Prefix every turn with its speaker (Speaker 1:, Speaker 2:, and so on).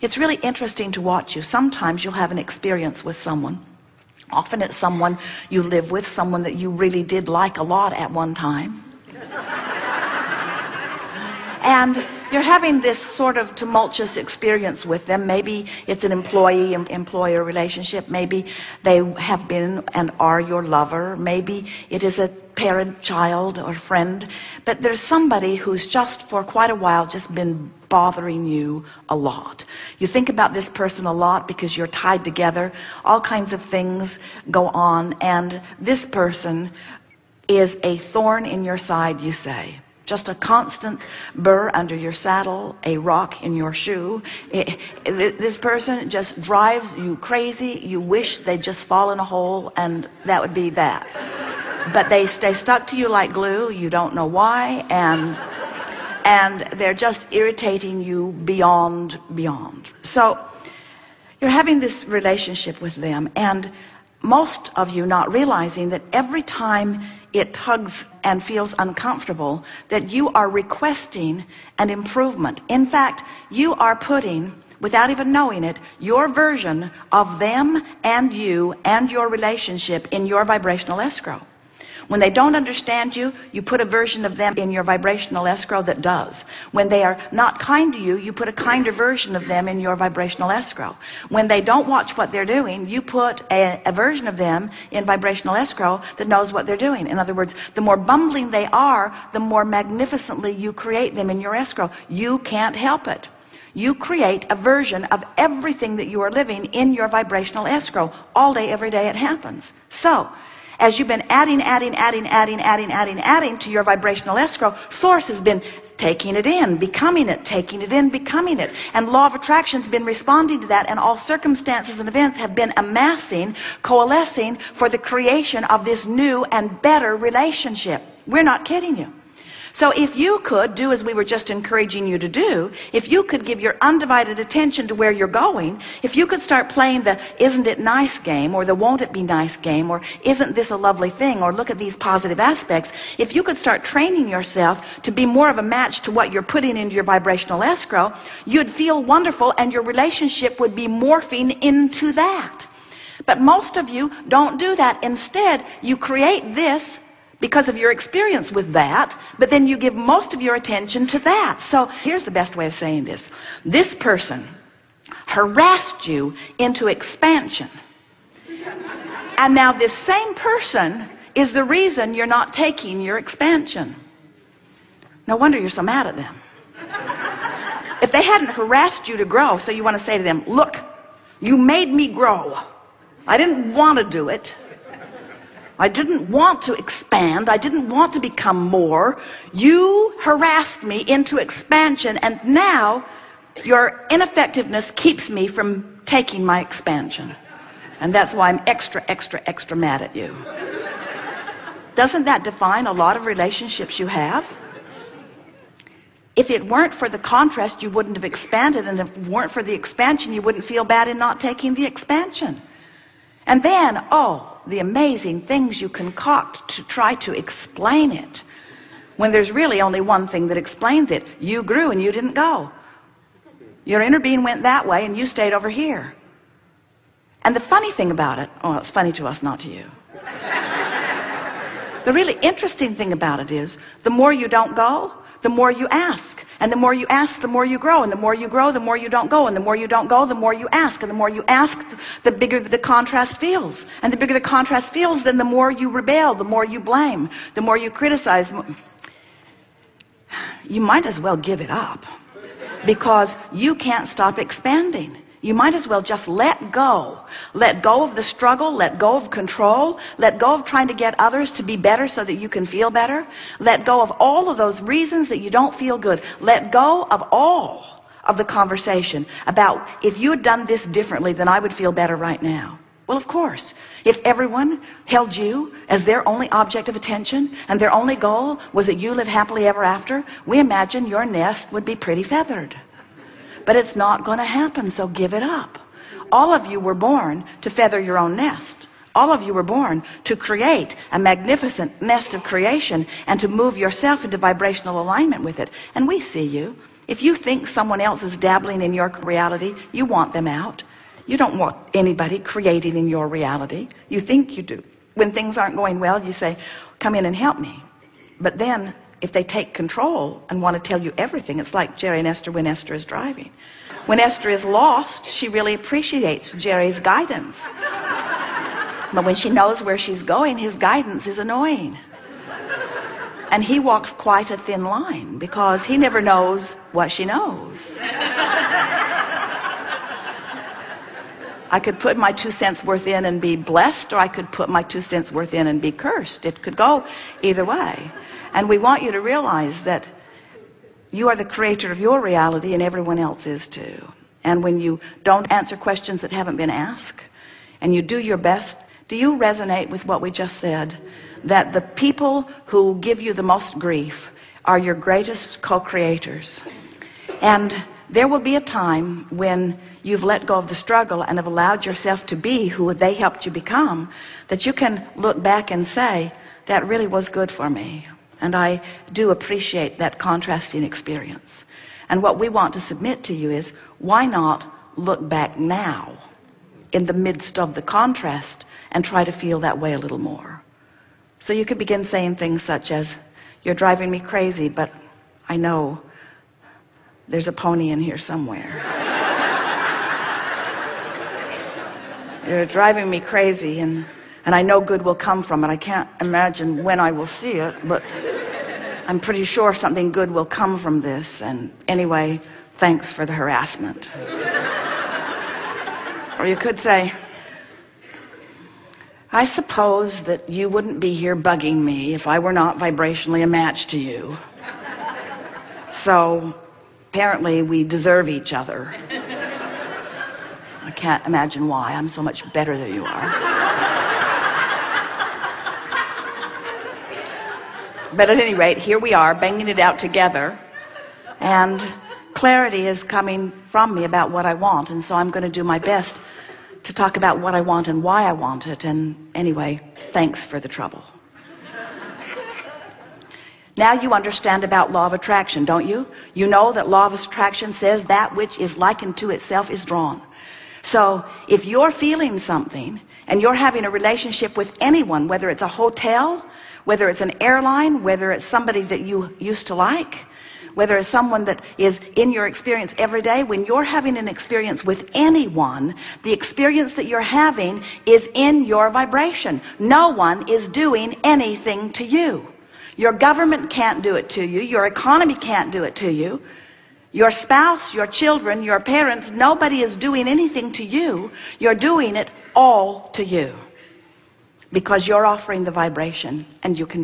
Speaker 1: It's really interesting to watch you. Sometimes you'll have an experience with someone. Often it's someone you live with, someone that you really did like a lot at one time. And you're having this sort of tumultuous experience with them. Maybe it's an employee-employer relationship. Maybe they have been and are your lover. Maybe it is a parent, child, or friend. But there's somebody who's just for quite a while just been bothering you a lot. You think about this person a lot because you're tied together. All kinds of things go on. And this person is a thorn in your side, you say. Just a constant burr under your saddle, a rock in your shoe. This person just drives you crazy. You wish they'd just fall in a hole, and that would be that. But they stay stuck to you like glue. You don't know why, and they're just irritating you beyond. So you're having this relationship with them, and most of you not realizing that every time it tugs and feels uncomfortable, that you are requesting an improvement. In fact, you are putting, without even knowing it, your version of them and you and your relationship in your vibrational escrow. When they don't understand you, you put a version of them in your vibrational escrow that does. When they are not kind to you, you put a kinder version of them in your vibrational escrow. When they don't watch what they're doing, you put a version of them in vibrational escrow that knows what they're doing. In other words, the more bumbling they are, the more magnificently you create them in your escrow. You can't help it. You create a version of everything that you are living in your vibrational escrow. All day, every day it happens. So, as you've been adding to your vibrational escrow, Source has been taking it in, becoming it, taking it in, becoming it. And law of attraction's been responding to that, and all circumstances and events have been amassing, coalescing for the creation of this new and better relationship. We're not kidding you. So if you could do as we were just encouraging you to do, if you could give your undivided attention to where you're going, if you could start playing the isn't it nice game, or the won't it be nice game, or isn't this a lovely thing, or look at these positive aspects, if you could start training yourself to be more of a match to what you're putting into your vibrational escrow, you'd feel wonderful, and your relationship would be morphing into that. But most of you don't do that. Instead, you create this because of your experience with that, but then you give most of your attention to that. So here's the best way of saying this. This person harassed you into expansion. And now this same person is the reason you're not taking your expansion. No wonder you're so mad at them. If they hadn't harassed you to grow, so you want to say to them, look, you made me grow. I didn't want to do it. I didn't want to expand. I didn't want to become more. You harassed me into expansion, and now your ineffectiveness keeps me from taking my expansion. And that's why I'm extra mad at you. Doesn't that define a lot of relationships you have? If it weren't for the contrast, you wouldn't have expanded, and if it weren't for the expansion, you wouldn't feel bad in not taking the expansion. And then, the amazing things you concoct to try to explain it, when there's really only one thing that explains it. You grew and you didn't go. Your inner being went that way and you stayed over here. And the funny thing about it, it's funny to us, not to you. The really interesting thing about it is, the more you don't go, the more you ask. And the more you ask, the more you grow. And the more you grow, the more you don't go. And the more you don't go, the more you ask. And the more you ask, the bigger the contrast feels. And the bigger the contrast feels, then the more you rebel, the more you blame, the more you criticize. You might as well give it up, because you can't stop expanding. You might as well just let go. Let go of the struggle. Let go of control. Let go of trying to get others to be better so that you can feel better. Let go of all of those reasons that you don't feel good. Let go of all of the conversation about, if you had done this differently, then I would feel better right now. Well, of course, if everyone held you as their only object of attention, and their only goal was that you live happily ever after, we imagine your nest would be pretty feathered. But it's not going to happen, so give it up. All of you were born to feather your own nest. All of you were born to create a magnificent nest of creation and to move yourself into vibrational alignment with it. And we see you. If you think someone else is dabbling in your reality, you want them out. You don't want anybody creating in your reality. You think you do. When things aren't going well, you say, come in and help me. But then if they take control and want to tell you everything, it's like Jerry and Esther when Esther is driving. When Esther is lost, she really appreciates Jerry's guidance. But when she knows where she's going, his guidance is annoying. And he walks quite a thin line because he never knows what she knows. I could put my 2 cents worth in and be blessed, or I could put my 2 cents worth in and be cursed. It could go either way. And we want you to realize that you are the creator of your reality and everyone else is too. And when you don't answer questions that haven't been asked and you do your best, do you resonate with what we just said? That the people who give you the most grief are your greatest co-creators. And there will be a time when you've let go of the struggle and have allowed yourself to be who they helped you become, that you can look back and say, that really was good for me. And I do appreciate that contrasting experience. And what we want to submit to you is, why not look back now in the midst of the contrast and try to feel that way a little more? So you could begin saying things such as, you're driving me crazy, but I know there's a pony in here somewhere. You're driving me crazy, and I know good will come from it. I can't imagine when I will see it, but I'm pretty sure something good will come from this. And anyway, thanks for the harassment. Or you could say, I suppose that you wouldn't be here bugging me if I were not vibrationally a match to you. So apparently we deserve each other. I can't imagine why. I'm so much better than you are. But at any rate, here we are banging it out together, and clarity is coming from me about what I want, and so I'm going to do my best to talk about what I want and why I want it. And anyway, thanks for the trouble. Now you understand about law of attraction, don't you? You know that law of attraction says that which is likened to itself is drawn. So if you're feeling something and you're having a relationship with anyone, whether it's a hotel, whether it's an airline, whether it's somebody that you used to like, whether it's someone that is in your experience every day, when you're having an experience with anyone, the experience that you're having is in your vibration. No one is doing anything to you. Your government can't do it to you. Your economy can't do it to you. Your spouse, your children, your parents, nobody is doing anything to you. You're doing it all to you, because you're offering the vibration, and you can